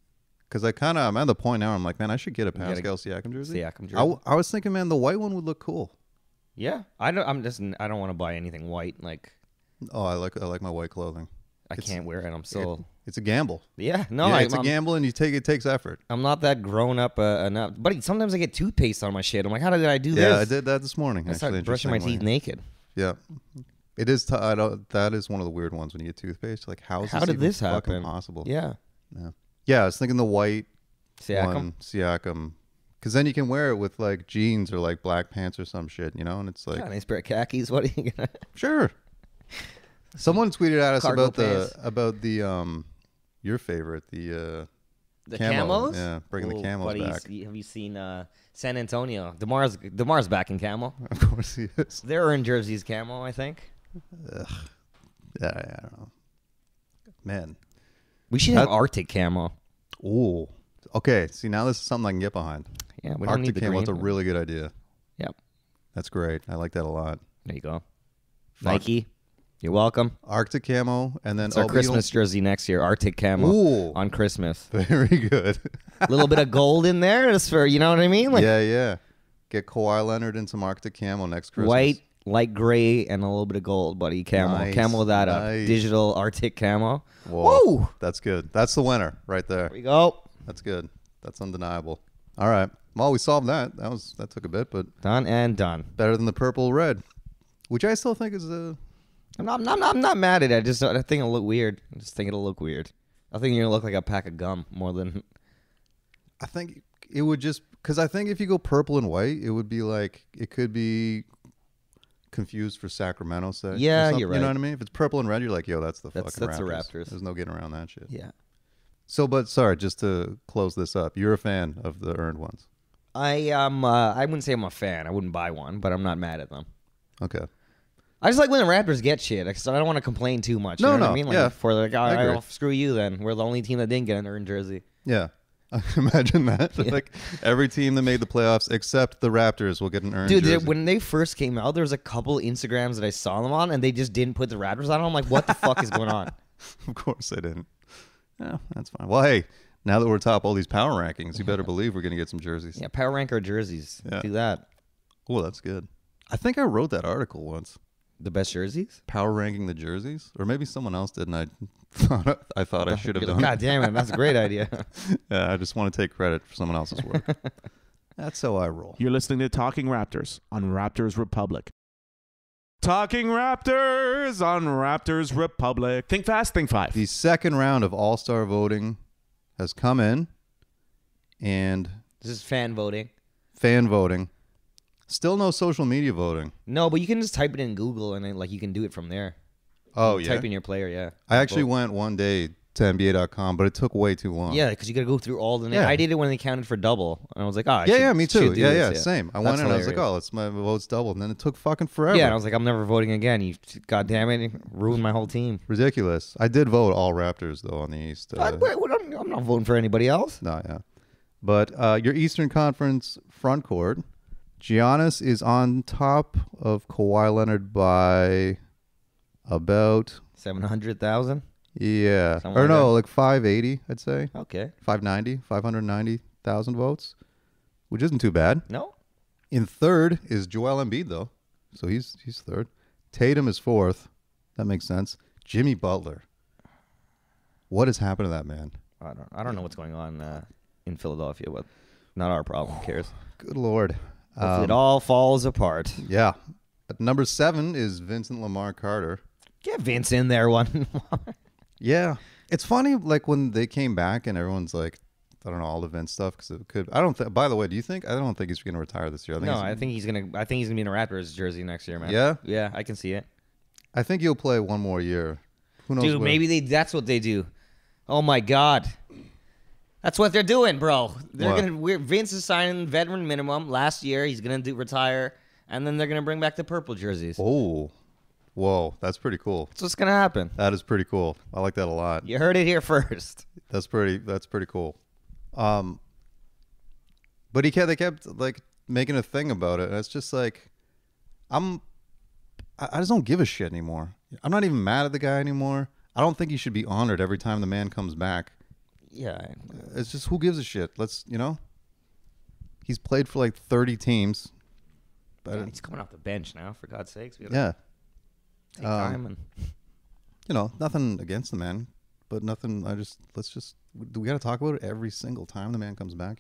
B: because I'm at the point now. I'm like, man, I should get a
C: gotta-
B: Pascal Siakam jersey.
C: Siakam jersey.
B: I was thinking, man, the white one would look cool.
C: Yeah. I don't want to buy anything white. Like,
B: Oh, I like my white clothing.
C: I can't wear it. I'm so.
B: It's a gamble.
C: Yeah. No,
B: Yeah,
C: I'm,
B: it's a gamble, and it takes effort.
C: I'm not that grown up enough. But sometimes I get toothpaste on my shit. I'm like, how did I do this?
B: Yeah, I did that this morning.
C: I
B: Actually,
C: start brushing my teeth
B: interestingly.
C: naked.
B: Yeah, it is. That is one of the weird ones when you get toothpaste. Like, how
C: How
B: did
C: did this
B: fucking
C: happen?
B: possible?
C: Yeah.
B: Yeah, I was thinking the white
C: Siakam.
B: one, Siakam, because then you can wear it with like jeans or like black pants or some shit, you know. And it's like,
C: Got a nice pair of khakis. What are you gonna?
B: sure. Someone tweeted at us
C: Cargo
B: about
C: pants.
B: the your favorite, the
C: camos.
B: Yeah, bringing the camos
C: buddy,
B: back.
C: Have you seen San Antonio? Demar's back in camo.
B: Of course he is.
C: They're in jerseys camo, I think.
B: Yeah, I don't know. Man.
C: We should have Arctic camo.
B: Ooh. Okay. See, now this is something I can get behind.
C: Yeah, we don't need
B: Arctic
C: the
B: camo.
C: green.
B: That's a really good idea.
C: Yep.
B: That's great. I like that a lot.
C: There you go. Nike, you're welcome.
B: Arctic camo, and then
C: It's our Christmas jersey next year. Arctic camo
B: Ooh.
C: on Christmas.
B: Very good.
C: A little bit of gold in there, just for, you know what I mean? Like
B: yeah. Get Kawhi Leonard in some Arctic camo next Christmas.
C: white, light gray, and a little bit of gold, buddy. Camo.
B: Nice,
C: Camo that up.
B: nice.
C: Digital Arctic camo.
B: Whoa.
C: Woo!
B: That's good. That's the winner right there.
C: There we go.
B: That's good. That's undeniable. All right. Well, we solved that. That took a bit, but
C: Done and done.
B: better than the purple red, which I still think is
C: I'm not mad at it. I think it'll look weird. I just think it'll look weird. I think you're gonna look like a pack of gum more than.
B: I think it would just because I think if you go purple and white, it would be like it could be confused for Sacramento, say.
C: Yeah,
B: or something,
C: you're right.
B: You know what I mean? If it's purple and red, you're like, yo, that's the
C: That's
B: fucking
C: the
B: Raptors.
C: Raptors.
B: There's no getting around that shit.
C: Yeah.
B: So, but sorry, just to close this up, you're a fan of the earned ones.
C: I wouldn't say I'm a fan. I wouldn't buy one, but I'm not mad at them.
B: Okay.
C: I just like when the Raptors get shit. I don't want to complain too much. You
B: No,
C: know what
B: no,
C: I mean? Like,
B: yeah.
C: For like,
B: I agree.
C: screw you then. We're the only team that didn't get an earned jersey.
B: Yeah. Imagine that.
C: Yeah.
B: Like every team that made the playoffs except the Raptors will get an earned
C: Dude,
B: jersey.
C: when they first came out, there was a couple Instagrams that I saw them on, and they just didn't put the Raptors on. I'm like, what the fuck is going on?
B: Of course they didn't. Yeah, that's fine. Well, hey, now that we're top all these power rankings, you better believe we're going to get some jerseys.
C: Yeah, power rank our jerseys.
B: Yeah.
C: Do that.
B: Oh, that's good. I think I wrote that article once.
C: The best jerseys?
B: Power ranking the jerseys, or maybe someone else did, and I thought I should have done.
C: God damn it, that's a great idea.
B: Yeah, I just want to take credit for someone else's work. That's how I roll.
A: You're listening to Talking Raptors on Raptors Republic. Talking Raptors on Raptors Republic. Think fast, think five.
B: The second round of All-Star voting has come in, and
C: This is fan voting.
B: fan voting. Still no social media voting.
C: No, but you can just type it in Google, and then, like, you can do it from there.
B: Oh, yeah?
C: Type in your player, yeah.
B: I actually
C: Vote.
B: went one day to NBA.com, but it took way too long.
C: Yeah, because you got to go through all the names.
B: Yeah.
C: I did it when they counted for double, and I was like, oh, I
B: Yeah,
C: should-
B: yeah, me too.
C: should do
B: Yeah,
C: this,
B: yeah, same. I
C: That's
B: went in and I was like,
C: hilarious.
B: oh, it's my vote's doubled. And then it took fucking forever.
C: Yeah, and I was like, I'm never voting again. You, God damn it, you ruined my whole team.
B: Ridiculous. I did vote all Raptors, though, on the East.
C: I'm not voting for anybody else.
B: No, yeah. But your Eastern Conference front court, Giannis is on top of Kawhi Leonard by about,
C: 700,000.
B: yeah.
C: Something
B: Or
C: like
B: no,
C: that.
B: like 580, I'd say.
C: Okay.
B: 590,000 votes, which isn't too bad.
C: No.
B: In third is Joel Embiid, though. So he's third. Tatum is fourth. That makes sense. Jimmy Butler. What has happened to that man?
C: I don't know what's going on in Philadelphia, but not our problem. Who cares?
B: Good Lord.
C: Hopefully it all falls apart.
B: Yeah. At number 7 is Vincent Lamar Carter.
C: Get Vince in there one.
B: Yeah. It's funny, like, when they came back and everyone's like, I don't know, all the Vince stuff, because it could. I don't think, by the way, do you think? I don't think he's going to retire this year.
C: I think he's gonna be in a Raptors jersey next year, man.
B: Yeah?
C: Yeah, I can see it.
B: I think he'll play one more year. Who knows?
C: Dude,
B: where-
C: maybe that's what they do. Oh my God. That's what they're doing, bro. Vince is signing veteran minimum. Last year, he's gonna retire, and then they're gonna bring back the purple jerseys.
B: Oh. Whoa. That's pretty cool.
C: That's what's gonna happen.
B: That is pretty cool. I like that a lot.
C: You heard it here first.
B: That's pretty cool. But they kept like making a thing about it. And it's just like, I just don't give a shit anymore. I'm not even mad at the guy anymore. I don't think he should be honored every time the man comes back.
C: Yeah.
B: It's just, who gives a shit? He's played for like 30 teams. But
C: He's coming off the bench now, for God's sakes. We gotta
B: yeah.
C: take time and
B: Nothing against the man, but nothing. Do we got to talk about it every single time the man comes back?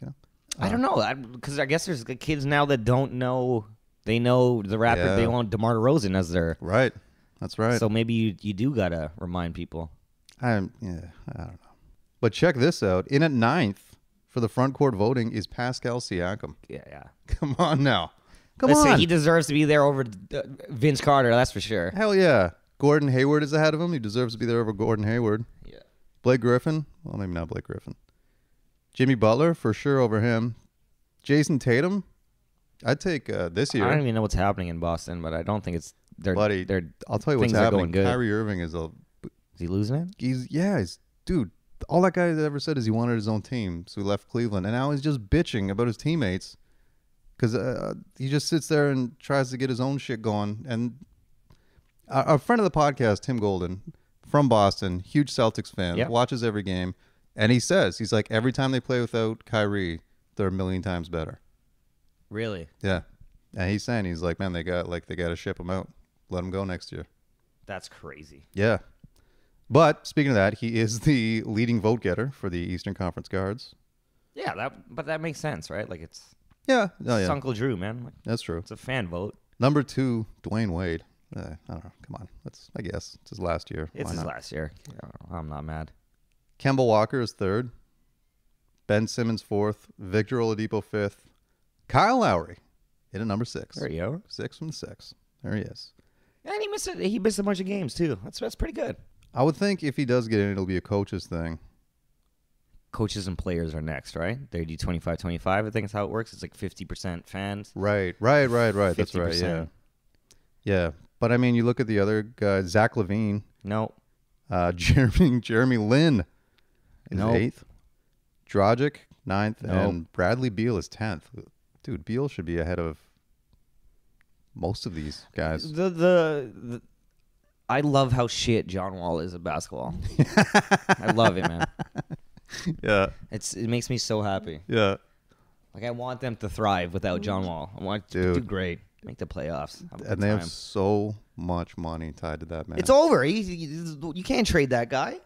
C: I don't know, because I guess there's kids now that don't know. They know the Raptors.
B: Yeah.
C: They want DeMar DeRozan as their.
B: Right. That's right.
C: So maybe you do gotta remind people.
B: I don't know. But check this out. In at 9th for the front court voting is Pascal Siakam.
C: Yeah.
B: Come on now. Come
C: Let's
B: on.
C: say he deserves to be there over Vince Carter. That's for sure.
B: Hell yeah. Gordon Hayward is ahead of him. He deserves to be there over Gordon Hayward.
C: Yeah.
B: Blake Griffin. Well, maybe not Blake Griffin. Jimmy Butler for sure over him. Jason Tatum. I'd take this year.
C: I don't even know what's happening in Boston, but I don't think it's.
B: Buddy,
C: they're
B: I'll tell you what's
C: things are
B: happening.
C: going good.
B: Kyrie Irving is
C: Is he losing it?
B: he's dude. All that guy ever said is he wanted his own team, so he left Cleveland, and now he's just bitching about his teammates because he just sits there and tries to get his own shit going. And a friend of the podcast, Tim Golden, from Boston, huge Celtics fan,
C: Yep.
B: watches every game, and he says, he's like, every time they play without Kyrie, they're a million times better.
C: Really?
B: Yeah. And he's saying, he's like, man, they got to ship him out. Let him go next year.
C: That's crazy.
B: Yeah. But speaking of that, he is the leading vote getter for the Eastern Conference guards.
C: Yeah, but that makes sense, right? Like it's
B: Yeah. Oh, yeah.
C: Uncle Drew, man. Like,
B: That's true.
C: it's a fan vote.
B: Number 2, Dwayne Wade. I don't know. Come on. I guess it's his last year.
C: It's
B: Why
C: his
B: not?
C: last year. I'm not mad.
B: Kemba Walker is 3rd. Ben Simmons 4th. Victor Oladipo 5th. Kyle Lowry in at number 6.
C: There you go.
B: 6 from the 6. There he is.
C: And he missed a bunch of games too. That's pretty good.
B: I would think if he does get in, it'll be a coach's thing.
C: Coaches and players are next, right? They do 25-25. I think that's how it works. It's like 50% fans.
B: Right. That's right.
C: 50%.
B: Yeah. Yeah. But I mean, you look at the other guys, Zach LaVine,
C: No.
B: Jeremy Lin is
C: Nope.
B: 8th. Dragic, 9th.
C: Nope.
B: And Bradley Beal is 10th. Dude, Beal should be ahead of most of these guys.
C: I love how shit John Wall is at basketball. I love it, man.
B: Yeah.
C: It makes me so happy.
B: Yeah.
C: Like I want them to thrive without John Wall. I want to do
B: Dude.
C: great. Make the playoffs. Have a good
B: And they have
C: time.
B: so much money tied to that man.
C: It's over. You can't trade that guy.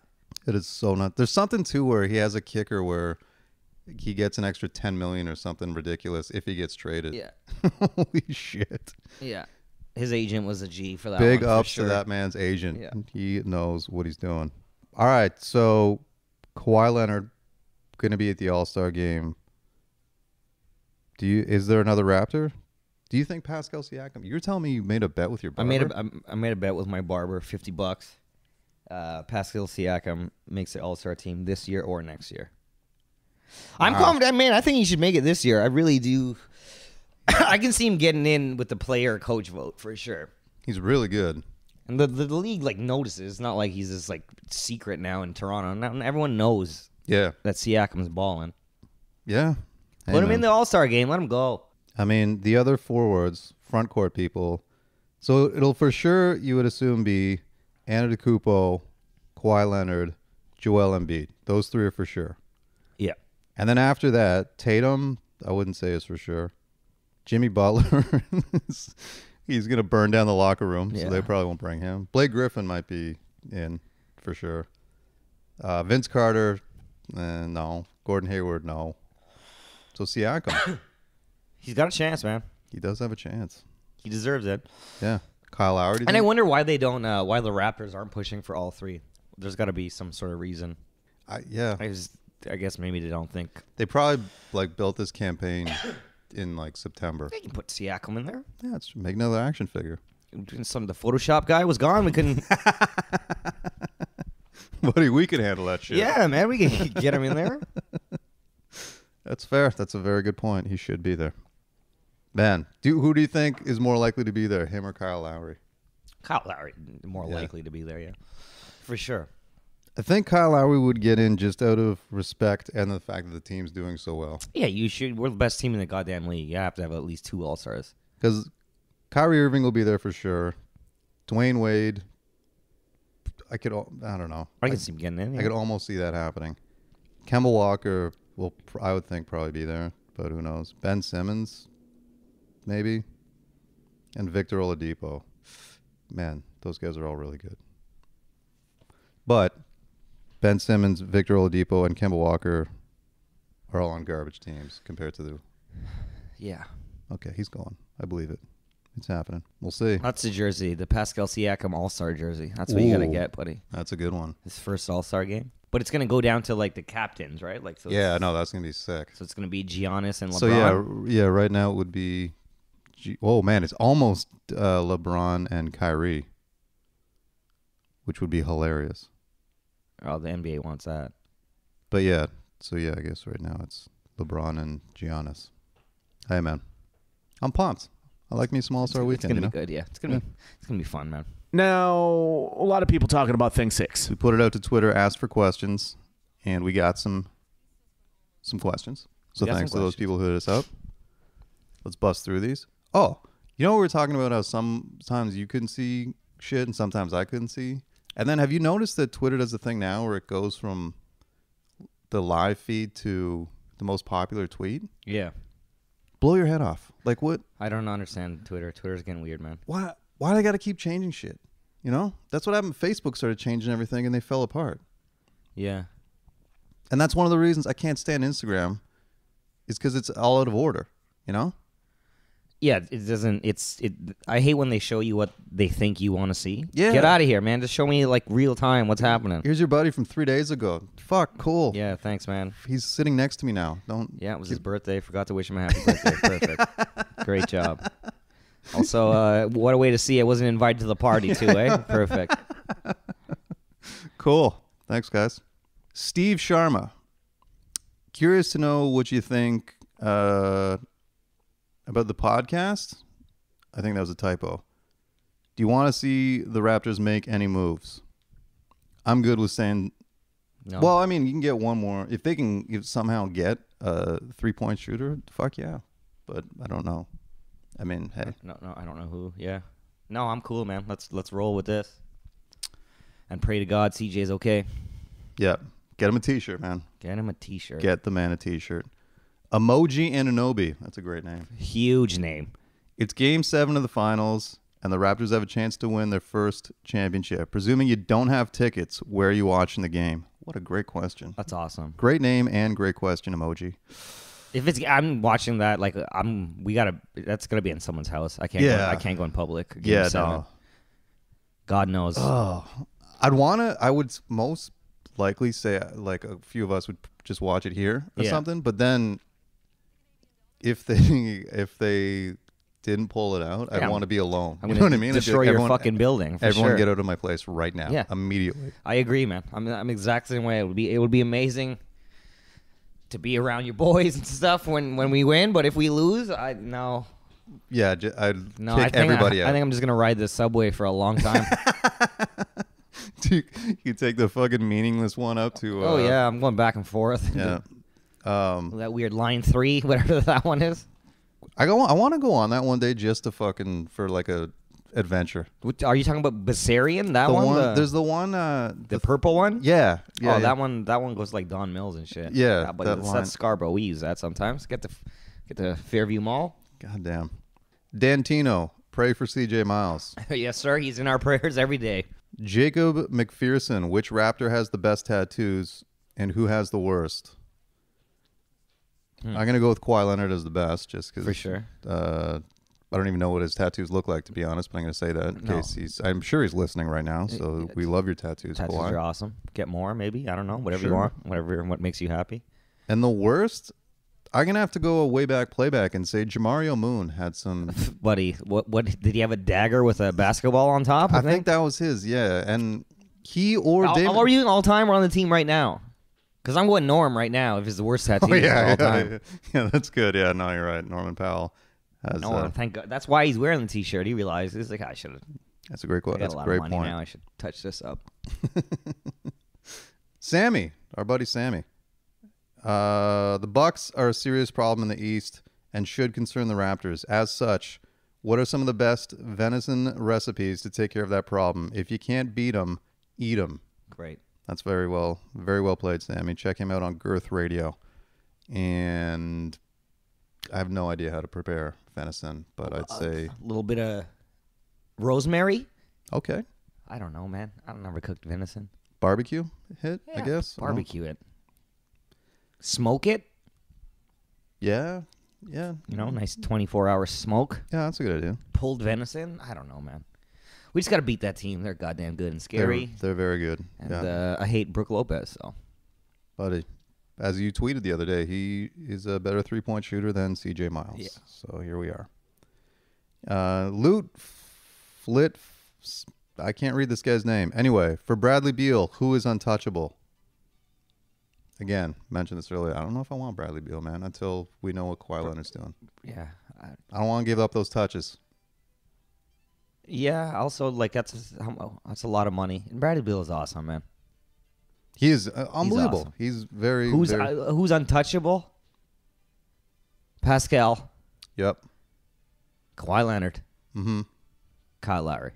B: It is so not. There's something too where he has a kicker where he gets an extra $10 million or something ridiculous if he gets traded.
C: Yeah.
B: Holy shit.
C: Yeah. His agent was a G for that
B: Big
C: one, for
B: ups
C: sure.
B: to that man's agent.
C: Yeah.
B: He knows what he's doing. All right, so Kawhi Leonard going to be at the All-Star game. Is there another Raptor? Do you think Pascal Siakam? You're telling me you made a bet with your barber?
C: I made a bet with my barber, $50. Pascal Siakam makes the All-Star team this year or next year. I'm confident, man. I think he should make it this year. I really do. I can see him getting in with the player coach vote for sure.
B: He's really good.
C: And the league like notices. It's not like he's this like secret now in Toronto. Now, everyone knows
B: Yeah.
C: that Siakam's balling.
B: Yeah.
C: Put him in the All-Star game. Let him go.
B: I mean, the other forwards, front court people. So it'll for sure, you would assume, be Antetokounmpo, Kawhi Leonard, Joel Embiid. Those 3 are for sure.
C: Yeah.
B: And then after that, Tatum, I wouldn't say is for sure. Jimmy Butler, he's going to burn down the locker room, so
C: Yeah.
B: they probably won't bring him. Blake Griffin might be in for sure. Vince Carter, no. Gordon Hayward, no. So Siakam,
C: He's got a chance, man.
B: he does have a chance.
C: He deserves it.
B: Yeah. Kyle Lowry.
C: And I wonder why they don't. Why the Raptors aren't pushing for all 3. There's got to be some sort of reason.
B: Yeah.
C: I guess maybe they don't think
B: They probably built this campaign in September.
C: they can put Siakam in there.
B: Yeah, let's make another action figure.
C: The Photoshop guy was gone. We couldn't.
B: Buddy, we can handle that shit.
C: Yeah, man, we can get him in there.
B: That's fair. That's a very good point. He should be there. Man, who do you think is more likely to be there, him or Kyle Lowry?
C: Kyle Lowry more
B: Yeah.
C: likely to be there, yeah, for sure.
B: I think Kyle Lowry would get in just out of respect and the fact that the team's doing so well.
C: Yeah, you should. We're the best team in the goddamn league. You have to have at least 2 All-Stars.
B: Because Kyrie Irving will be there for sure. Dwayne Wade, I don't know.
C: I can see him getting in.
B: I could almost see that happening. Kemba Walker will, I would think, probably be there, but who knows? Ben Simmons, maybe, and Victor Oladipo. Man, those guys are all really good. But Ben Simmons, Victor Oladipo, and Kemba Walker are all on garbage teams compared to the.
C: Yeah,
B: Okay, he's going. I believe it. It's happening. We'll see.
C: that's the jersey, the Pascal Siakam All-Star jersey. That's what you got to
B: Ooh.
C: get, buddy.
B: That's a good one.
C: His first All-Star game. But it's gonna go down to like the captains, right? Like so.
B: Yeah, no, that's gonna be sick.
C: So it's gonna be Giannis and LeBron.
B: So yeah. Right now it would be. Oh man, it's almost LeBron and Kyrie, which would be hilarious.
C: Oh, the NBA wants that.
B: But yeah, so yeah, I guess right now it's LeBron and Giannis. Hey man, I'm pumped. I like me some All-Star
C: It's
B: weekend.
C: gonna be good. Yeah, it's gonna be fun, man.
A: Now, a lot of people talking about Thing 6.
B: We put it out to Twitter, asked for questions, and we got some questions. So
C: We got
B: thanks
C: some
B: to those
C: questions.
B: people who hit us up. Let's bust through these. Oh, you know, we were talking about how sometimes you couldn't see shit and sometimes I couldn't see. And then have you noticed that Twitter does a thing now where it goes from the live feed to the most popular tweet?
C: Yeah.
B: Blow your head off. Like what?
C: I don't understand Twitter. Twitter's getting weird, man.
B: Why do they got to keep changing shit? You know? That's what happened. Facebook started changing everything and they fell apart.
C: Yeah.
B: And that's one of the reasons I can't stand Instagram is because it's all out of order, you know?
C: Yeah, it doesn't. I hate when they show you what they think you want to see.
B: Yeah.
C: Get out of here, man. Just show me like real time what's happening.
B: Here's your buddy from 3 days ago. Fuck, cool.
C: Yeah, thanks, man.
B: He's sitting next to me now. Don't.
C: Yeah, it was his birthday. Forgot to wish him a happy birthday. Perfect. Great job. Also, what a way to see I wasn't invited to the party too, eh? Perfect.
B: Cool. Thanks, guys. Steve Sharma. Curious to know what you think about the podcast. I think that was a typo. Do you want to see the Raptors make any moves? I'm good with saying.
C: No.
B: Well, I mean, you can get one more if they can somehow get a 3-point shooter. Fuck yeah, but I don't know. I mean, hey.
C: No, I don't know who. Yeah. No, I'm cool, man. Let's roll with this. And pray to God CJ's okay.
B: Yeah. Get him a t-shirt, man.
C: Get him a t-shirt.
B: Get the man a t-shirt. Emoji Anunoby. That's a great name.
C: Huge name.
B: It's Game 7 of the finals, and the Raptors have a chance to win their first championship. Presuming you don't have tickets, where are you watching the game? What a great question.
C: That's awesome.
B: Great name and great question, emoji.
C: If it's, I'm watching that. Like, that's gonna be in someone's house. I can't.
B: Yeah.
C: I can't go in public. Game
B: Yeah,
C: 7.
B: no.
C: God knows.
B: Oh, I would most likely say like a few of us would just watch it here or
C: Yeah.
B: something. But then if they didn't pull it out, I'd want to be alone.
C: I'm
B: you
C: gonna
B: know what I mean?
C: destroy
B: Like,
C: your fucking building. For
B: everyone
C: sure.
B: get out of my place right now.
C: Yeah.
B: Immediately.
C: I agree, man. I'm exactly the same way. It would be amazing to be around your boys and stuff when we win. But if we lose, no.
B: Yeah, I'd
C: I
B: kick
C: think
B: everybody
C: I
B: out.
C: think I'm just gonna ride this subway for a long time.
B: You take the fucking meaningless one up to.
C: Oh yeah, I'm going back and forth.
B: Yeah.
C: That weird line 3, whatever that one is.
B: I want to go on that one day just to fucking for like a adventure.
C: Are you talking about Bessarion? That
B: The
C: one?
B: there's the one.
C: The purple one?
B: Yeah.
C: Oh, that one goes like Don Mills and shit.
B: Yeah,
C: but
B: that line.
C: that's Scarborough. We use that sometimes. Get the Fairview Mall.
B: God damn. Dantino, pray for CJ Miles.
C: Yes, sir. He's in our prayers every day.
B: Jacob McPherson, which Raptor has the best tattoos and who has the worst? I'm going to go with Kawhi Leonard as the best just because.
C: For sure.
B: I don't even know what his tattoos look like, to be honest, but I'm going to say that in
C: No.
B: case I'm sure he's listening right now, so we love your tattoos,
C: Tattoos
B: Kawhi.
C: are awesome. Get more, maybe. I don't know. Whatever you
B: Sure.
C: want. What makes you happy.
B: And the worst, I'm going to have to go way back playback and say Jamario Moon had some.
C: Buddy, what did he have a dagger with a basketball on top?
B: I think that was his, yeah. And he or David.
C: Are you all time or on the team right now? Because I'm going Norm right now if it's the worst tattoo of all time.
B: Yeah, that's good. Yeah, no, you're right. Norman Powell has.
C: No, thank God. That's why he's wearing the T-shirt. He realized he's like, I should have.
B: That's a great quote.
C: I got
B: That's
C: a
B: a
C: lot
B: great
C: of money
B: point.
C: now. I should touch this up.
B: Sammy, our buddy Sammy. The Bucks are a serious problem in the East and should concern the Raptors. As such, what are some of the best venison recipes to take care of that problem? If you can't beat them, eat them.
C: Great.
B: That's very well played, Sammy. Check him out on Girth Radio. And I have no idea how to prepare venison, but I'd say
C: A little bit of rosemary.
B: okay.
C: I don't know, man. I don't never cooked venison.
B: Barbecue hit, I guess.
C: Barbecue it. Smoke it.
B: Yeah. Yeah.
C: You know, nice 24-hour smoke.
B: Yeah, that's a good idea.
C: Pulled venison. I don't know, man. We just got to beat that team. They're goddamn good and scary.
B: They're very good.
C: And
B: yeah.
C: I hate Brook Lopez, so.
B: Buddy, as you tweeted the other day, he is a better three-point shooter than CJ Miles.
C: Yeah.
B: So here we are. Loot Flit. I can't read this guy's name. Anyway, for Bradley Beal, who is untouchable? Again, mentioned this earlier. I don't know if I want Bradley Beal, man, until we know what Kawhi Leonard's doing.
C: Yeah.
B: I don't want to give up those touches.
C: Yeah, also, like, that's a lot of money. And Bradley Beal is awesome, man.
B: He is unbelievable.
C: awesome.
B: He's very.
C: Who's
B: very,
C: untouchable? Pascal.
B: Yep.
C: Kawhi Leonard.
B: Mm-hmm.
C: Kyle Lowry.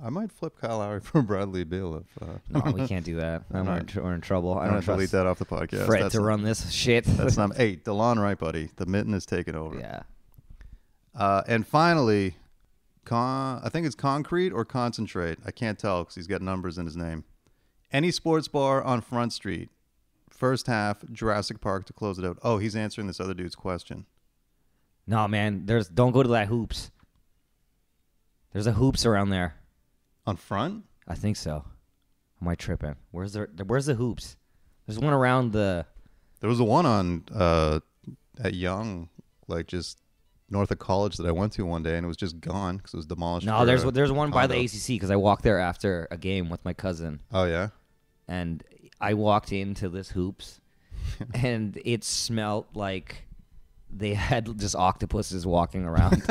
B: I might flip Kyle Lowry for Bradley Beal if.
C: No, we can't do that. We're in trouble. I
B: I'm
C: don't
B: gonna delete
C: trust
B: that off the podcast.
C: Fred
B: That's
C: to
B: not-
C: run this shit.
B: That's not. Hey, DeLon Wright, buddy. The mitten is taking over.
C: Yeah.
B: And finally, I think it's concrete or concentrate. I can't tell because he's got numbers in his name. Any sports bar on Front Street. First half, Jurassic Park to close it out. Oh, he's answering this other dude's question.
C: No, man. Don't go to that Hoops. There's a Hoops around there.
B: On Front?
C: I think so. Am I tripping? Where's the Hoops? There's one around the.
B: There was a one on at Young, like just north of college that I went to one day, and it was just gone because it was demolished.
C: No,
B: for
C: there's one by the
B: condo.
C: ACC because I walked there after a game with my cousin,
B: Oh yeah.
C: and I walked into this Hoops, and it smelled like they had just octopuses walking around.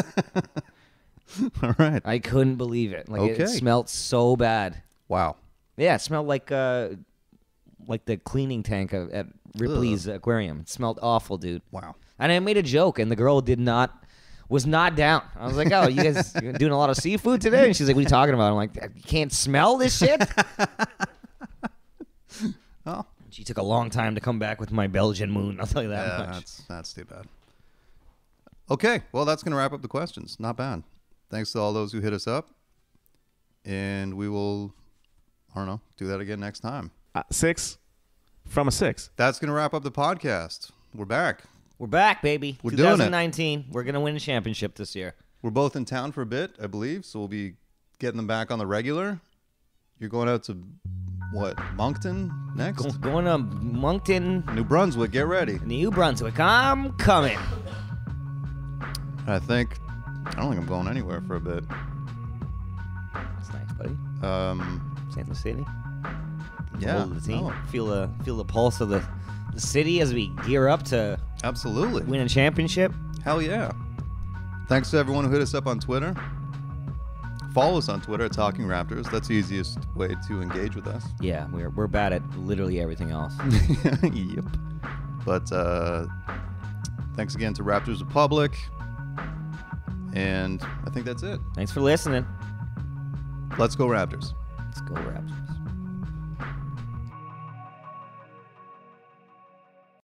B: All right.
C: I couldn't believe it. Like
B: Okay.
C: it smelled so bad.
B: Wow.
C: Yeah, it smelled like the cleaning tank at Ripley's aquarium. It smelled awful, dude.
B: Wow.
C: And I made a joke, and the girl was not down. I was like, "Oh, you guys you're doing a lot of seafood today?" And she's like, "What are you talking about?" I'm like, "You can't smell this shit."
B: Oh.
C: She took a long time to come back with my Belgian moon. I'll tell you that
B: Yeah,
C: much.
B: that's too bad. Okay, well, that's going to wrap up the questions. Not bad. Thanks to all those who hit us up. And we will, I don't know, do that again next time.
A: 6 from a 6.
B: That's going to wrap up the podcast. We're back.
C: We're back, baby.
B: We're doing it.
C: 2019. We're gonna win a championship this year.
B: We're both in town for a bit, I believe, so we'll be getting them back on the regular. You're going out to, what, Moncton next?
C: Going to Moncton,
B: New Brunswick, get ready.
C: New Brunswick. I'm coming.
B: I don't think I'm going anywhere for a bit.
C: That's nice, buddy. Santa City.
B: Yeah.
C: Hold the team.
B: no,
C: Feel the pulse of the city as we gear up to
B: absolutely.
C: win a championship.
B: Hell yeah. Thanks to everyone who hit us up on Twitter. Follow us on Twitter at Talking Raptors. That's the easiest way to engage with us.
C: Yeah, we're bad at literally everything else.
B: Yep. But thanks again to Raptors Republic. And I think that's it.
C: Thanks for listening.
B: Let's go Raptors.
C: Let's go Raptors.